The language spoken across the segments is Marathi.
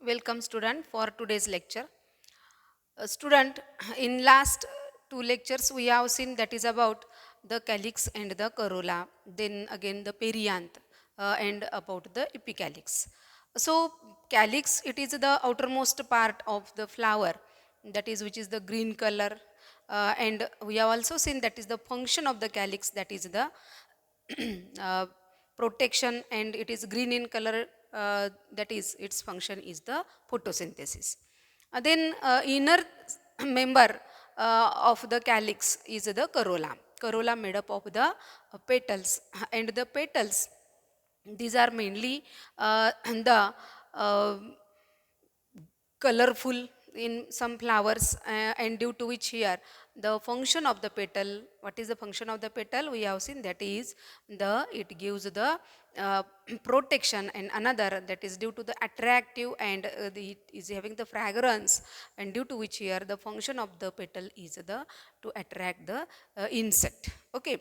Welcome student for today's lecture. Student, in last two lectures we have seen that is about the calyx and the corolla, then again the perianth and about the epicalyx. So calyx, it is the outermost part of the flower, that is which is the green color, and we have also seen that is the function of the calyx, that is the uh, protection, and it is green in color, that is its function is the photosynthesis. Then inner member of the calyx is the corolla made up of the petals, and the petals, these are mainly the uh, colorful in some flowers, and due to which here the function of the petal, what is the function of the petal, we have seen that is it gives the uh, protection, and another that is due to the attractive, and it is having the fragrance, and due to which here the function of the petal is the to attract the insect. Okay,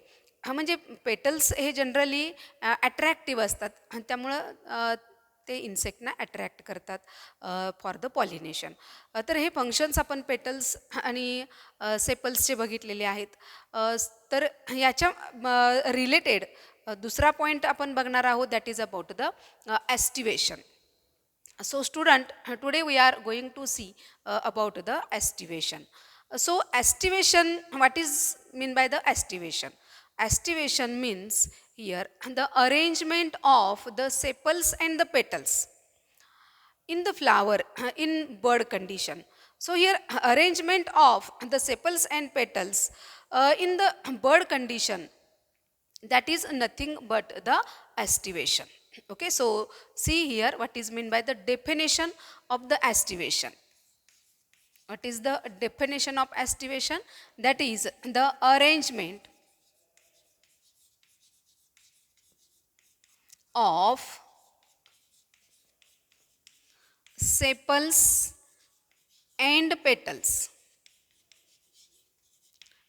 म्हणजे पेटल्स हे जनरली अट्रॅक्टिव्ह असतात, त्यामुळं ते इन्सेक्टना अट्रॅक्ट करतात फॉर द पॉलिनेशन. तर हे फंक्शन्स आपण पेटल्स आणि सेपल्सचे बघितलेले आहेत. तर याच्या रिलेटेड दुसरा पॉईंट आपण बघणार आहोत, that is about the aestivation. So student, today we are going to see about the estivation. So estivation, what is mean by the estivation? Estivation means here the arrangement of the sepals and the petals in the flower in bud condition. So here arrangement of the sepals and petals in the bud condition, that is nothing but the estivation. Okay, so see here what is meant by the definition of the estivation. What is the definition of estivation? That is the arrangement of sepals and petals.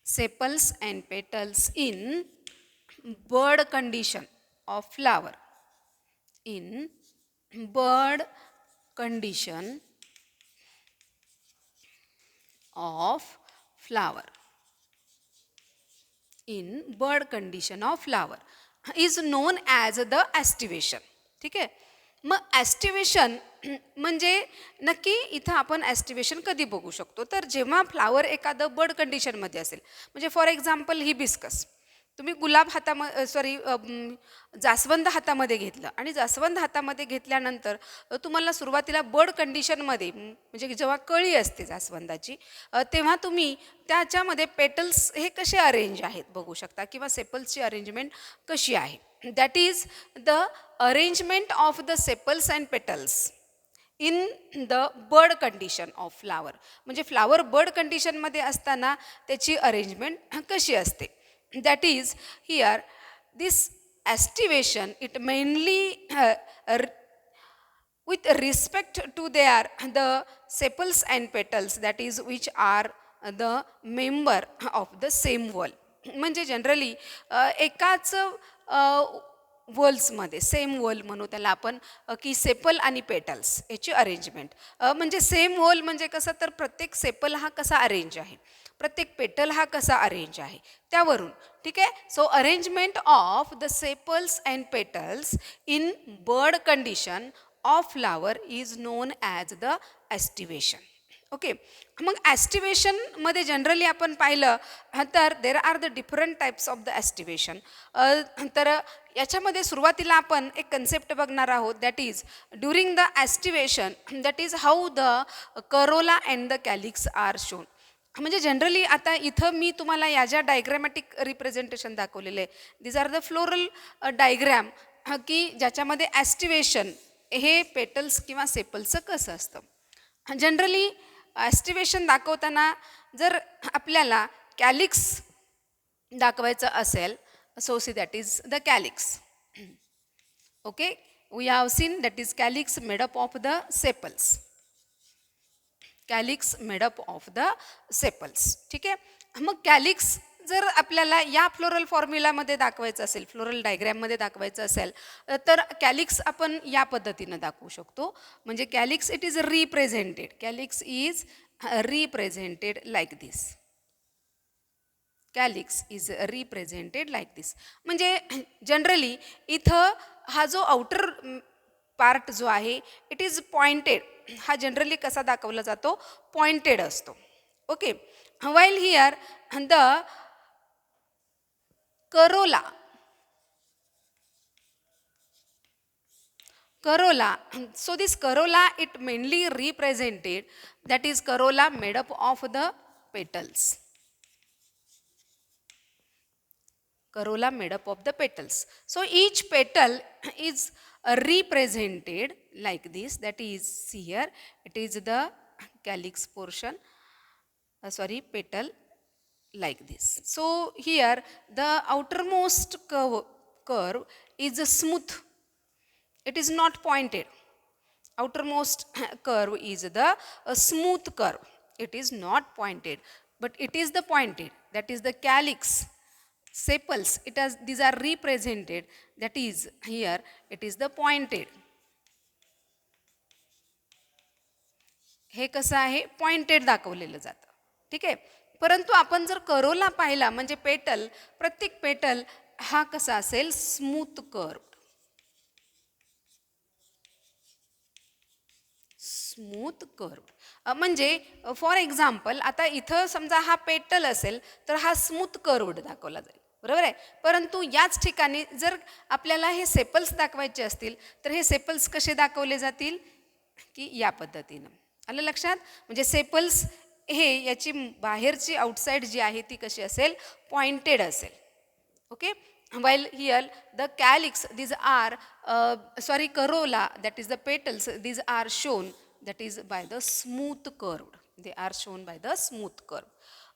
Sepals and petals in bud condition of flower. In bud condition of flower. In bud condition of flower is known as the estivation. ठीक आहे, मग एस्टिवेशन म्हणजे नक्की इथं आपण एस्टिवेशन कधी बघू शकतो, तर जेव्हा फ्लावर एखादं बड कंडिशनमध्ये असेल. म्हणजे फॉर एक्झाम्पल हिबिस्कस, तुम्ही गुलाब जास्वंद हातामध्ये घेतलं, आणि जास्वंद हातामध्ये घेतल्यानंतर तुम्हाला सुरुवातीला बड कंडिशनमध्ये, म्हणजे जेव्हा कळी असते जास्वंदाची, तेव्हा तुम्ही त्याच्यामध्ये पेटल्स हे कसे अरेंज आहेत बघू शकता, किंवा सेपल्सची अरेंजमेंट कशी आहे. That is the arrangement of the sepals and petals in the bud condition of flower. म्हणजे फ्लावर बड कंडिशनमध्ये असताना त्याची अरेंजमेंट कशी असते. That is here this estivation, it mainly with respect to their the sepals and petals, that is which are the member of the same wall. म्हणजे जनरली एकाच वॉल्समध्ये, सेम वॉल म्हणू त्याला आपण, की सेपल आणि पेटल्स याची अरेंजमेंट. म्हणजे सेम वॉल म्हणजे कसं, तर प्रत्येक सेपल हा कसा अरेंज आहे, प्रत्येक पेटल हा कसा अरेंज आहे त्यावरून. ठीक आहे, so arrangement of the sepals and petals in bud condition of flower is known as the aestivation. Okay, मग ॲस्टिवेशनमध्ये जनरली आपण पाहिलं तर there are the different types of the aestivation. तर याच्यामध्ये सुरुवातीला आपण एक कन्सेप्ट बघणार आहोत, that is during the aestivation, that is how the corolla and the calyx are shown. म्हणजे जनरली आता इथं मी तुम्हाला या ज्या डायग्रॅमॅटिक रिप्रेझेंटेशन दाखवलेलं आहे, these are the floral diagram, की ज्याच्यामध्ये ॲस्टिवेशन हे पेटल्स किंवा सेपल्सचं कसं असतं. जनरली ॲस्टिवेशन दाखवताना जर आपल्याला कॅलिक्स दाखवायचं असेल, so see that is the calyx. Okay, we have seen that is calyx made up of the sepals. Calyx made up of the sepals. ठीक आहे, मग कॅलिक्स जर आपल्याला या फ्लोरल फॉर्म्युलामध्ये दाखवायचं असेल, फ्लोरल डायग्रॅममध्ये दाखवायचं असेल, तर कॅलिक्स आपण या पद्धतीनं दाखवू शकतो. म्हणजे calyx it is represented, calyx is represented like this. Calyx is represented like this. म्हणजे जनरली इथं हा जो आउटर पार्ट जो आहे इट इज पॉइंटेड. हा जनरली कसा दाखवला जातो, पॉइंटेड असतो. Okay, while here the corolla, so this corolla it mainly represented, that is corolla made up of the petals, corolla made up of the petals. So each petal is represented like this, that is here it is the calyx portion, petal like this. So here the outermost curve is smooth, it is not pointed. Outermost curve is the smooth curve, it is not pointed, but it is the pointed, that is the calyx. Sepals, it has, these are represented, that is here it is the pointed. हे कसं आहे, पॉइंटेड दाखवलेलं जातं. ठीक आहे, परंतु आपण जर करोला पाहिला म्हणजे पेटल, प्रत्येक पेटल हा कसा असेल, स्मूथ कर्व, स्मूथ कर्व. म्हणजे फॉर एक्झाम्पल आता इथं समजा हा पेटल असेल तर हा स्मूथ कर्वड दाखवला जाईल, बरोबर आहे. परंतु याच ठिकाणी जर आपल्याला हे सेपल्स दाखवायचे असतील तर हे सेपल्स कसे दाखवले जातील, की या पद्धतीनं. आलं लक्षात. म्हणजे सेपल्स हे याची बाहेरची आउटसाईड जी आहे ती कशी असेल, पॉइंटेड असेल. Okay, while here the calyx, these are corolla, that is the petals, these are shown, that is by the smooth curve, they are shown by the smooth curve.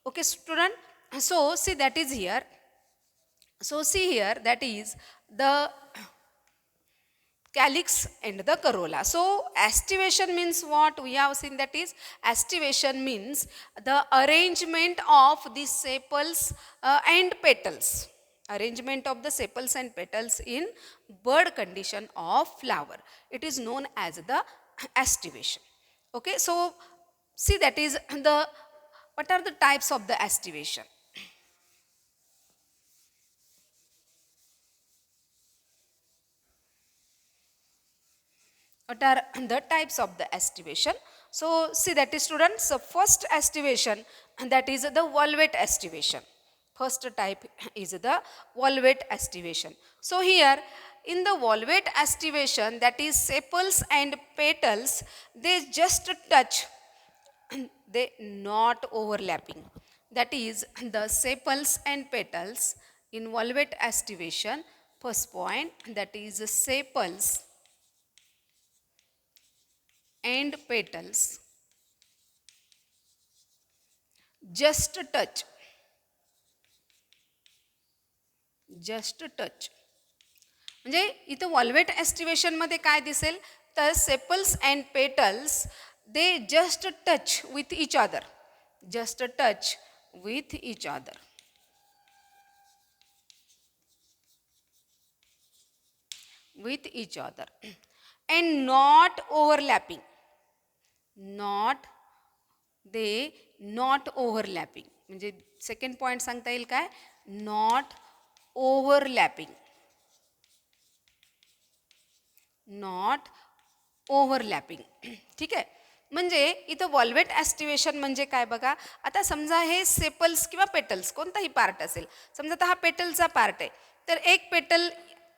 Okay student, so see that is here, so see here that is the calyx and the corolla. So aestivation means what we have seen, that is aestivation means the arrangement of the sepals and petals, arrangement of the sepals and petals in bud condition of flower, it is known as the aestivation. Okay, so see that is the, what are the types of the aestivation. What are the types of the aestivation? So see that is students, so first aestivation, that is the valvate aestivation. First type is the valvate aestivation. So here in the valvate aestivation, that is sepals and petals, they just touch, they not overlapping. That is the sepals and petals in valvate aestivation. First point, that is sepals and petals just touch, just touch. म्हणजे इथं वॉल्वेट एस्टिवेशन मध्ये काय दिसेल, तर sepals and petals they just touch with each other, just touch with each other, with each other and not overlapping, not, they not overlapping. म्हणजे सेकंड पॉइंट सांगता येईल काय, नॉट ओव्हरलॅपिंग, नॉट ओव्हरलॅपिंग. ठीक आहे, म्हणजे इथं वॉल्वेट ॲस्टिवेशन म्हणजे काय बघा. आता समजा हे सेपल्स किंवा पेटल्स कोणताही पार्ट असेल, समजा आता हा पेटलचा पार्ट आहे, तर एक पेटल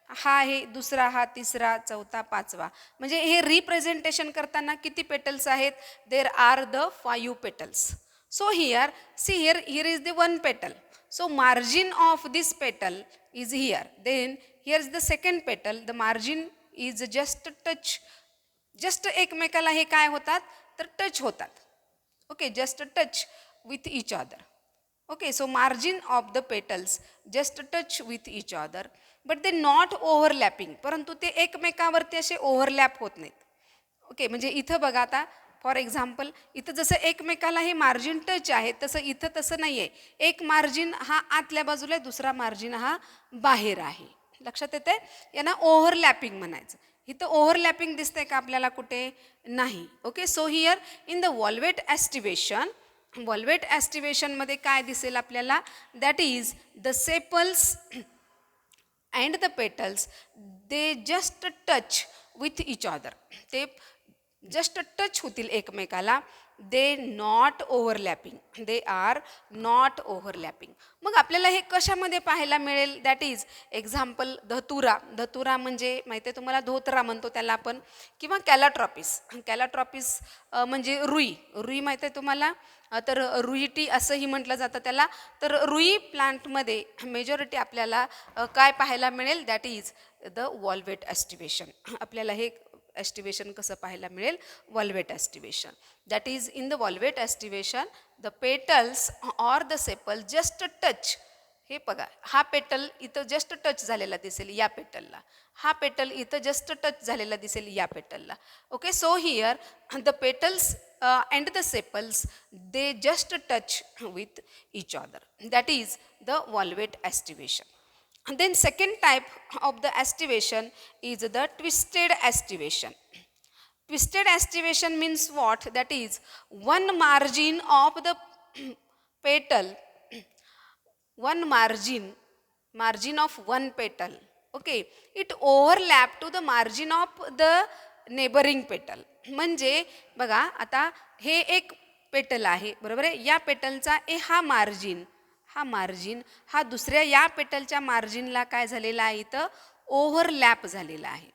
हा आहे, दुसरा हा, तिसरा, चौथा, पाचवा. म्हणजे हे रिप्रेझेंटेशन करताना किती पेटल्स आहेत, there are the 5 petals. So here see here is the 1 petal, so margin of this petal is here, then here is the second petal, the margin is just touch, just एकमेकाला हे काय होतात तर टच होतात. Okay, just touch with each other. Okay, so margin of the petals just touch with each other, but they not overlapping, परंतु ते एकमेकावरती असे ओव्हरलॅप होत नाहीत. ओके, म्हणजे इथं बघा आता फॉर एक्झाम्पल इथं जसं एकमेकाला हे मार्जिन टच आहे तसं इथं तसं नाही आहे. एक मार्जिन हा आतल्या बाजूला आहे, दुसरा मार्जिन हा बाहेर आहे. लक्षात येते? यांना ओव्हरलॅपिंग म्हणायचं. इथं ओव्हरलॅपिंग दिसतंय का आपल्याला कुठे? नाही. Okay, so here in the valvate aestivation, valvate एस्टिवेशनमध्ये काय दिसेल आपल्याला? That is the sepals and the petals they just touch with each other. ते जस्ट टच होतील एकमेकाला. They not overlapping, they are not overlapping. मग आपल्याला हे कशामध्ये पाहायला मिळेल? दॅट इज एक्झाम्पल धतुरा. धतुरा म्हणजे माहिती आहे तुम्हाला, धोतरा म्हणतो त्याला आपण, किंवा कॅलाट्रॉपिस. कॅलाट्रॉपिस म्हणजे रुई. रुई माहिती आहे तुम्हाला, तर रुईटी असंही म्हटलं जातं त्याला. तर रुई प्लांटमध्ये मेजॉरिटी आपल्याला काय पाहायला मिळेल? That is the valvate aestivation. आपल्याला हे एस्टिवेशन कसं पाहायला मिळेल? Valvate aestivation. That is in the valvate aestivation the petals or the sepal just touch. हे बघा, हा पेटल इथं जस्ट टच झालेला दिसेल या पेटलला, हा पेटल इथं जस्ट टच झालेला दिसेल या पेटलला. Okay, so here the petals and the sepals they just touch with each other. That is the valvate aestivation. Then second type of the estivation is the twisted estivation. Twisted estivation means what? That is one margin of the petal, one margin of one petal, okay, it overlap to the margin of the neighboring petal. म्हणजे बघा, आता हे एक पेटल आहे, बरोबर आहे. या पेटलचा हा मार्जिन हा दुसऱ्या या पेटलच्या मार्जिनला काय झालेला आहे? इथं ओव्हरलॅप झालेला आहे.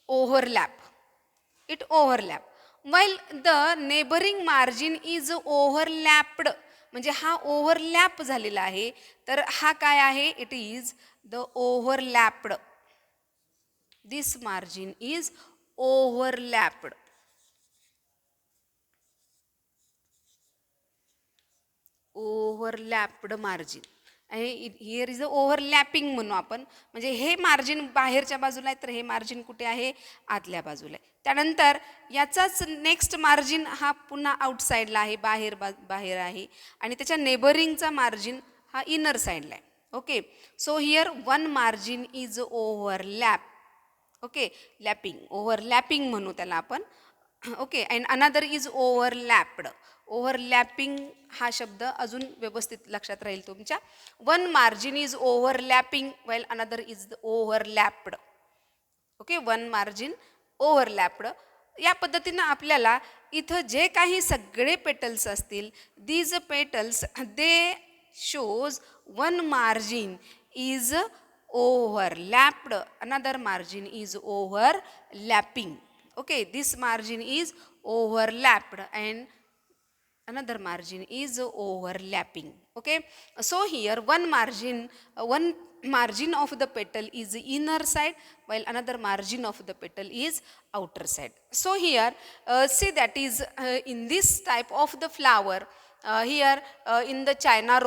Overlap, it overlap. While the neighbouring margin is overlapped, म्हणजे हा ओव्हरलॅप झालेला आहे. तर हा काय आहे? It is the overlapped. This margin is overlapped. Overlapped margin. Here is a overlapping म्हणू आपण. म्हणजे हे मार्जिन बाहेरच्या बाजूला आहे, तर हे मार्जिन कुठे आहे? आतल्या बाजूला आहे. त्यानंतर याचाच नेक्स्ट मार्जिन हा पुन्हा आउटसाईडला आहे, बाहेर आहे. आणि त्याच्या नेबरिंगचा मार्जिन हा इनर साईडला आहे. Okay, so here one margin is overlap. Okay, lapwing, overlapping म्हणू त्याला आपण. Okay, and another is overlapped. Overlapping हा शब्द अजून व्यवस्थित लक्षात राहील तुमच्या. One margin is overlapping well another is overlapped. Okay, one margin overlapped. या पद्धतीनं आपल्याला इथं जे काही सगळे पेटल्स असतील, these petals they shows one margin is overlapped, another margin is overlapping. Okay, this margin is overlapped and another margin is overlapping. Okay, so here one margin of the petal is inner side while another margin of the petal is outer side. So here see, that is in this type of the flower, here in the China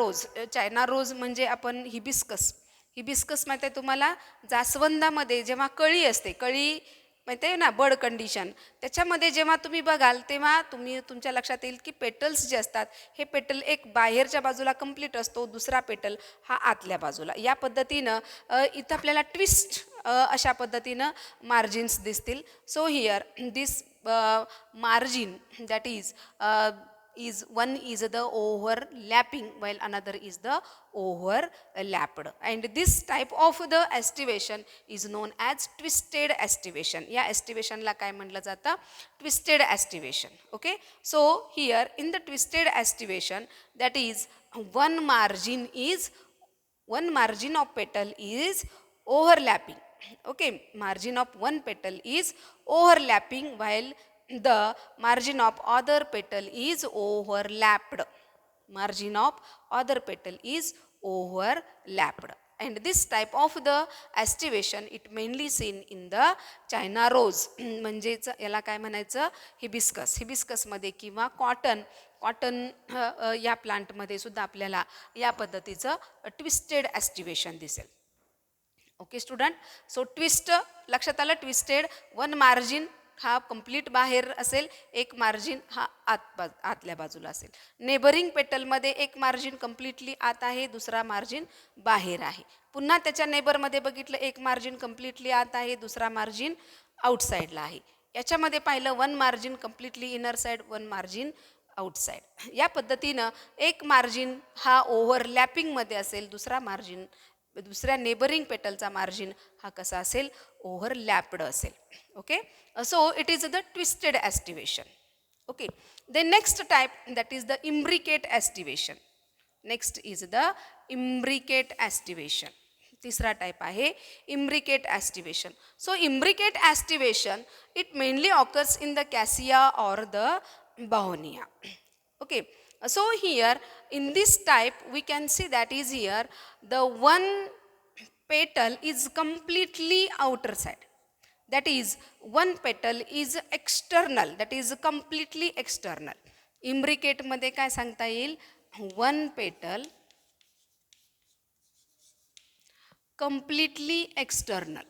rose म्हणजे आपण हिबिस्कस माहिती आहे तुम्हाला. जास्वंदामध्ये जेव्हा कळी असते, कळी माहिती आहे ना, बड कंडिशन, त्याच्यामध्ये जेव्हा तुम्ही बघाल तेव्हा तुमच्या लक्षात येईल की पेटल्स जे असतात, हे पेटल एक बाहेरच्या बाजूला कंप्लीट असतो, दुसरा पेटल हा आतल्या बाजूला. या पद्धतीनं इथं आपल्याला ट्विस्ट अशा पद्धतीनं मार्जिन्स दिसतील. So here this margin that is one is the overlapping while another is the overlapped, and this type of the estivation is known as twisted estivation. या estivation ला काय म्हटलं जातं? Twisted estivation. Okay, so here in the twisted estivation, that is one margin of petal is overlapping. Okay, margin of one petal is overlapping while the margin of other petal is overlapped. Margin of other petal is overlapped, and this type of the estivation it mainly seen in the China rose. म्हणजेच याला काय म्हणायचं? हिबिस्कस मध्ये किंवा कॉटन या प्लांटमध्ये सुद्धा आपल्याला या पद्धतीचं ट्विस्टेड एस्टिवेशन दिसेल. Okay student. सो ट्विस्ट लक्षात आलं, ट्विस्टेड वन मार्जिन हा कंप्लीट बाहेर असेल, एक मार्जिन हा आतल्या बाजूला असेल. नेबरिंग पेटलमध्ये एक मार्जिन कम्प्लिटली आत आहे, दुसरा मार्जिन बाहेर आहे. पुन्हा त्याच्या नेबरमध्ये बघितलं, एक मार्जिन कम्प्लिटली आत आहे, दुसरा मार्जिन आउटसाईडला आहे. याच्यामध्ये पाहिलं one margin completely inner side, one margin outside. या पद्धतीनं एक मार्जिन हा ओव्हरलॅपिंगमध्ये असेल, दुसऱ्या नेबरिंग पेटलचा मार्जिन हा कसा असेल, ओव्हरलॅप्ड असेल. Okay, so it is the twisted aestivation. Okay, the next type that is the imbricate aestivation. Next is the imbricate aestivation. तिसरा टाइप आहे imbricate aestivation. So imbricate aestivation it mainly occurs in the cassia और the bauhinia. Okay, so here in this type we can see that is here the one petal is completely outer side, that is one petal is external, that is completely external. Imbricate मध्ये काय सांगता येईल, one petal completely external.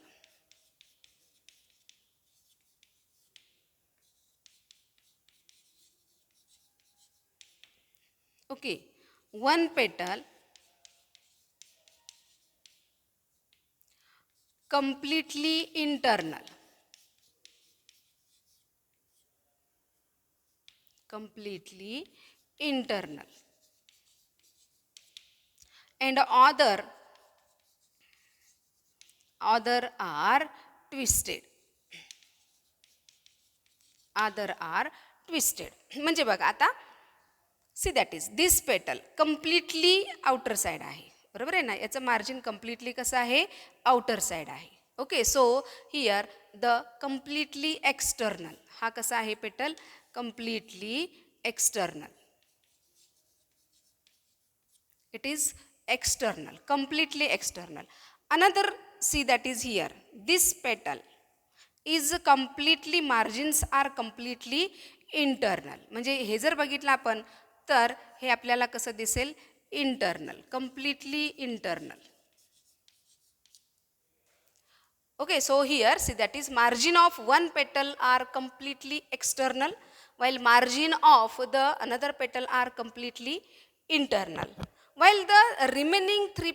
Okay, one petal completely internal. Completely internal. And other are twisted. Other are twisted. म्हणजे बघा आता सी दॅट इज दिस पेटल कम्प्लिटली आउटर साईड आहे, बरोबर आहे ना. याचं मार्जिन कम्प्लिटली कसं आहे, आउटर साईड आहे. Okay, so here the completely external हा कसा आहे petal, completely external. It is external, completely external. Another see that is here this petal is completely margins are completely internal. म्हणजे हे जर बघितलं आपण तर हे आपल्याला कसं दिसेल, internal, completely internal. Okay, so here see that is margin of one petal are completely external while margin of the another petal are completely internal, while the remaining three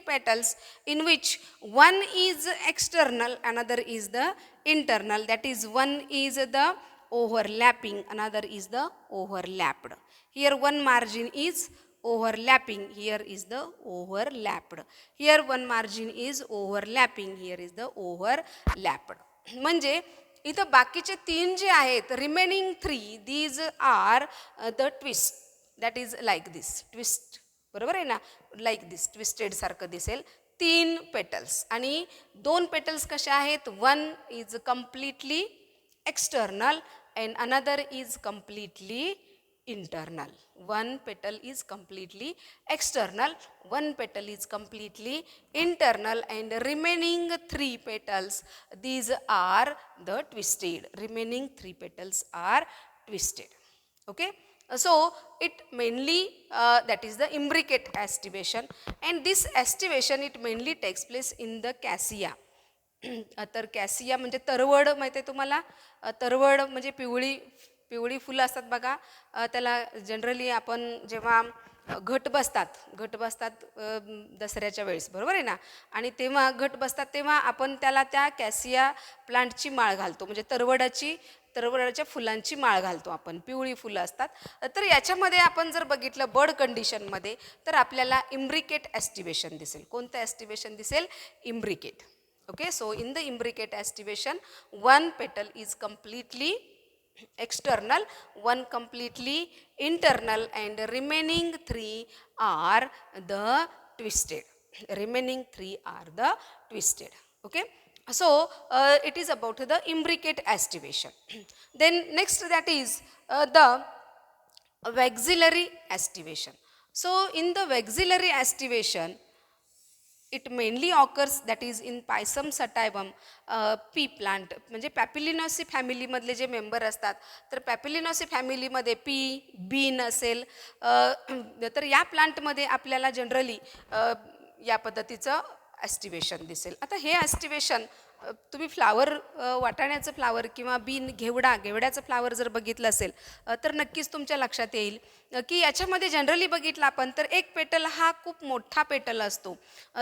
petals in which one is external, another is the internal, that is one is the overlapping, another is the overlapped. Here one margin is overlapping, here is the overlapped. Here one margin is overlapping, here is the overlapped. म्हणजे इथं बाकीचे तीन जे आहेत, remaining three, these are the twist, that is like this twist, बरोबर आहे ना, लाईक दिस ट्विस्टेड सारखं दिसेल. तीन पेटल्स आणि दोन पेटल्स कशा आहेत, one is completely external and another is completely internal. One petal is completely external, one petal is completely internal, and remaining three petals, these are the twisted. Remaining three petals are twisted. Okay, so it mainly that is the imbricate estivation, and this estivation it mainly takes place in the cassia. तर कॅसिया म्हणजे तरवड माहिती आहे तुम्हाला, तरवड म्हणजे पिवळी फुलं असतात बघा. त्याला जनरली आपण जेव्हा घट बसतात दसऱ्याच्या वेळेस, बरोबर आहे ना, आणि तेव्हा घट बसतात तेव्हा आपण त्याला त्या कॅसिया प्लांटची माळ घालतो, म्हणजे तरवडाच्या फुलांची माळ घालतो आपण, पिवळी फुलं असतात. तर याच्यामध्ये आपण जर बघितलं बर्ड कंडिशनमध्ये तर आपल्याला इम्ब्रिकेट एस्टिवेशन दिसेल. कोणतं एस्टिवेशन दिसेल, imbricate. Okay, so in the imbricate aestivation one petal is completely external, one completely internal, and remaining three are the twisted. Remaining three are the twisted. Okay, so it is about the imbricate estivation. Then next that is the vexillary estivation. So in the vexillary estivation it mainly occurs that is in Pisum sativum, pea plant. म्हणजे पॅपिलिनॉसी फॅमिलीमधले जे मेंबर असतात तर पॅपिलिनॉसी फॅमिलीमध्ये पी, बीन असेल, तर या प्लांटमध्ये आपल्याला जनरली या पद्धतीचं ॲस्टिवेशन दिसेल. आता हे ॲस्टिवेशन तुम्ही फ्लावर, वाटाण्याचं फ्लावर किंवा बीन घेवड्याचं फ्लावर जर बघितलं असेल तर नक्कीच तुमच्या लक्षात येईल की याच्यामध्ये जनरली बघितलं आपण तर एक पेटल हा खूप मोठा पेटल असतो.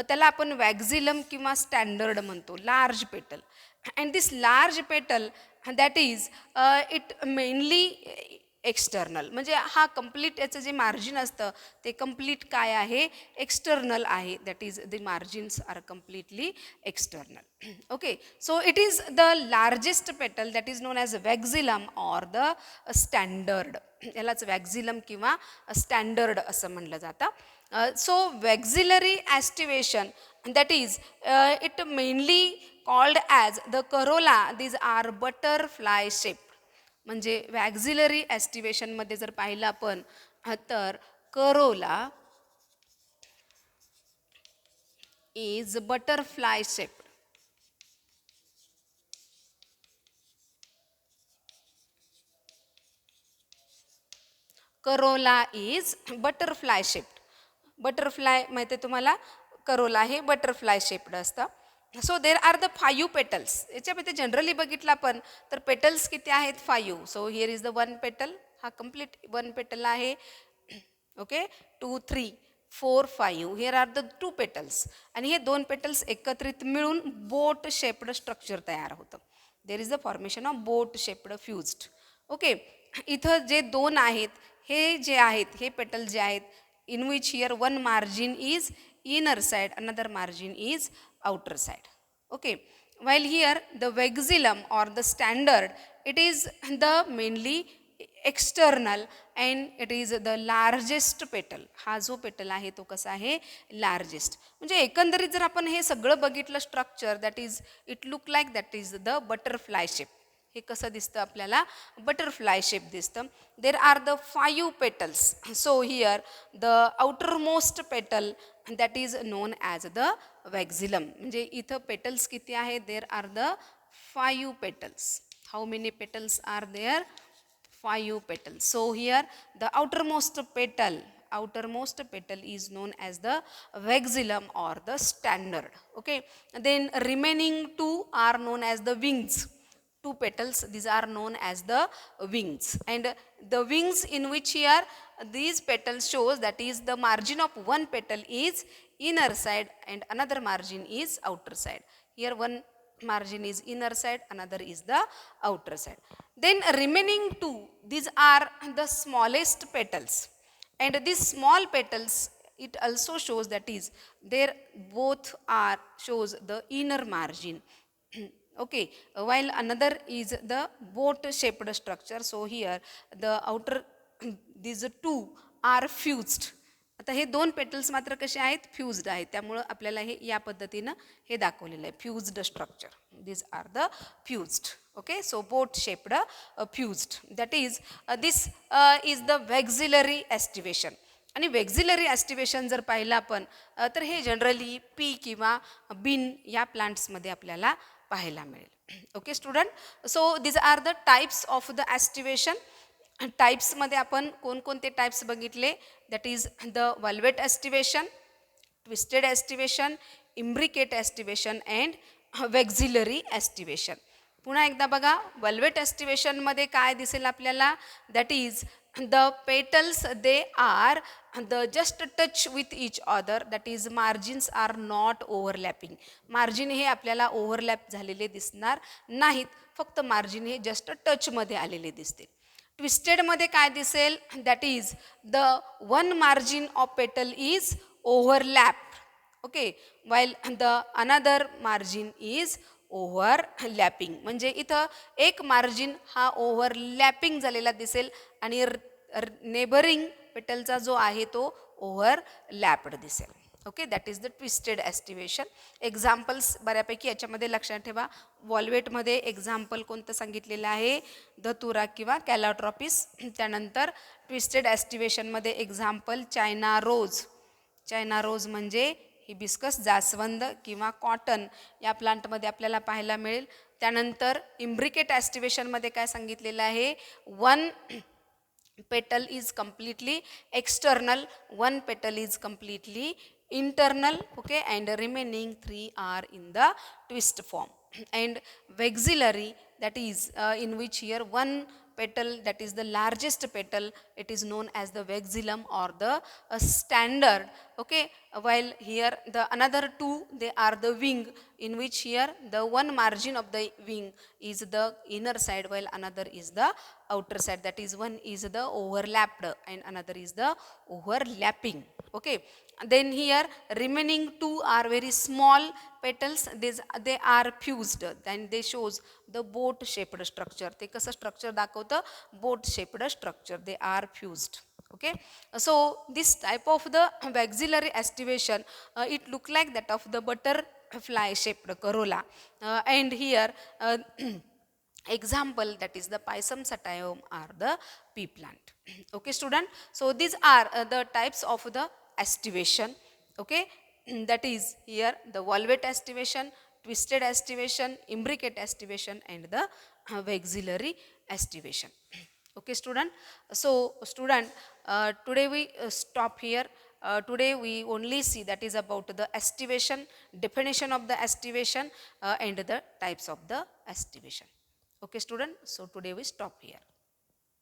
त्याला आपण वॅक्झिलम किंवा स्टँडर्ड म्हणतो, लार्ज पेटल. अँड दिस लार्ज पेटल that is it mainly external, म्हणजे हा कम्प्लीट याचं जे मार्जिन असतं ते कम्प्लीट काय आहे, एक्सटर्नल आहे. That is the margins are completely external. Okay, so it is the largest petal that is known as vexillum or the standard. यालाच वॅक्झिलम किंवा स्टँडर्ड असं म्हणलं जातं. So vexillary aestivation that is it mainly called as the corolla. These are butterfly shape. म्हणजे वॅक्झिलरी ॲस्टिवेशनमध्ये जर पाहिलं आपण तर corolla is butterfly shape. Corolla is butterfly shaped. Butterfly माहिती आहे तुम्हाला, करोला हे बटरफ्लाय शेप्ड असतं. So there are the 5 petals. याच्यामध्ये जनरली बघितलं आपण तर पेटल्स किती आहेत, 5. सो हिअर इज द 1 पेटल. हा कम्प्लीट 1 पेटल आहे. Okay, 2, 3, 4, 5. Here are the 2 petals. आणि हे 2 पेटल्स एकत्रित मिळून बोट शेप्ड स्ट्रक्चर तयार होतं. There is the formation of boat shaped fused. Okay, इथं जे 2 आहेत हे जे आहेत, हे पेटल जे आहेत, in which here 1 margin is inner side, another margin is outer side. Okay, while here the vexillum or the standard, it is the mainly external and it is the largest petal. हा जो पेटल आहे तो कसा आहे, लार्जेस्ट. म्हणजे एकंदरीत जर आपण हे सगळं बघितलं structure, that is it look like that is the butterfly shape. हे कसं दिसतं आपल्याला, बटरफ्लाय शेप दिसतं. There are the 5 petals. So here the outermost petal that is known as the vexillum. म्हणजे इथं पेटल्स किती आहेत, there are the 5 petals. How many petals are there, 5 petals. So here the outermost petal is known as the vexillum or the standard. Okay, then remaining 2 are known as the wings. 2 petals, these are known as the wings. And the wings in which here these petals shows that is the margin of one petal is inner side and another margin is outer side. Here one margin is inner side, another is the outer side. Then remaining 2, these are the smallest petals. And these small petals, it also shows that is there both are shows the inner margin. Okay, while another is the boat shaped structure. So here the outer these 2 are fused. आता हे 2 पेटल्स मात्र कसे आहेत, फ्युज्ड आहेत. त्यामुळं आपल्याला हे या पद्धतीनं हे दाखवलेलं आहे, fused structure. This are the fused. Okay, so boat shaped fused, that is this is the vexillary aestivation. आणि वॅक्झिलरी ॲस्टिवेशन जर पाहिलं आपण तर हे जनरली पी किंवा बीन या प्लांट्समध्ये आपल्याला पाहायला मिळेल. Okay student, so this are the types of the aestivation. टाईप्समध्ये आपण कोणकोणते टाईप्स बघितले, that is the valvate aestivation, twisted aestivation, imbricate aestivation and vexillary aestivation. पुन्हा एकदा बघा, व्हल्वेट ॲस्टिवेशनमध्ये काय दिसेल आपल्याला, that is the petals they are the just touch with each other, that is margins are not overlapping. Margin हे आपल्याला ओव्हरलॅप झालेले दिसणार नाहीत, फक्त मार्जिन हे जस्ट टचमध्ये आलेले दिसतील. ट्विस्टेडमध्ये काय दिसेल, that is the 1 margin of petal is overlapped. Okay, while the another margin is overlapping. म्हणजे इथं एक मार्जिन हा ओव्हरलॅपिंग झालेला दिसेल आणि नेबरिंग पेटलचा जो आहे तो ओव्हरलॅप्ड दिसेल. Okay, that is the twisted aestivation. Examples बऱ्यापैकी याच्यामध्ये लक्षात ठेवा. वॉल्वेटमध्ये एक्झाम्पल कोणतं सांगितलेलं आहे, धतुरा किंवा कॅलाट्रॉपिस. त्यानंतर ट्विस्टेड ॲस्टिवेशनमध्ये एक्झाम्पल चायना रोज. चायना रोज म्हणजे हिबिस्कस जास्वंद किंवा कॉटन या प्लांटमध्ये आपल्याला पाहायला मिळेल. त्यानंतर इम्ब्रिकेट ॲस्टिवेशनमध्ये काय सांगितलेलं आहे, 1 petal is completely external, 1 petal is completely internal, okay, and remaining 3 are in the twist form. And vexillary, that is in which here one petal, that is the largest petal, it is known as the vexillum or the standard, okay, while here the another two, they are the wing, in which here the one margin of the wing is the inner side while another is the outer side, that is one is the overlapped and another is the overlapping, okay. Then here remaining two are very small petals, they are fused, then they shows the boat shaped structure, ते कसं structure दाखवतं, boat shaped structure, they are fused, okay. So this type of the vexillary estivation, it look like that of the butterfly shaped corolla, and here example, that is the Pisum satium or the pea plant. Okay student, so these are the types of the estivation, okay. That is here the valvate estivation, twisted estivation, imbricate estivation, and the vexillary estivation. Okay student, so student, today we stop here. Today we only see that is about the estivation, definition of the estivation, and the types of the estivation. Okay student, so today we stop here.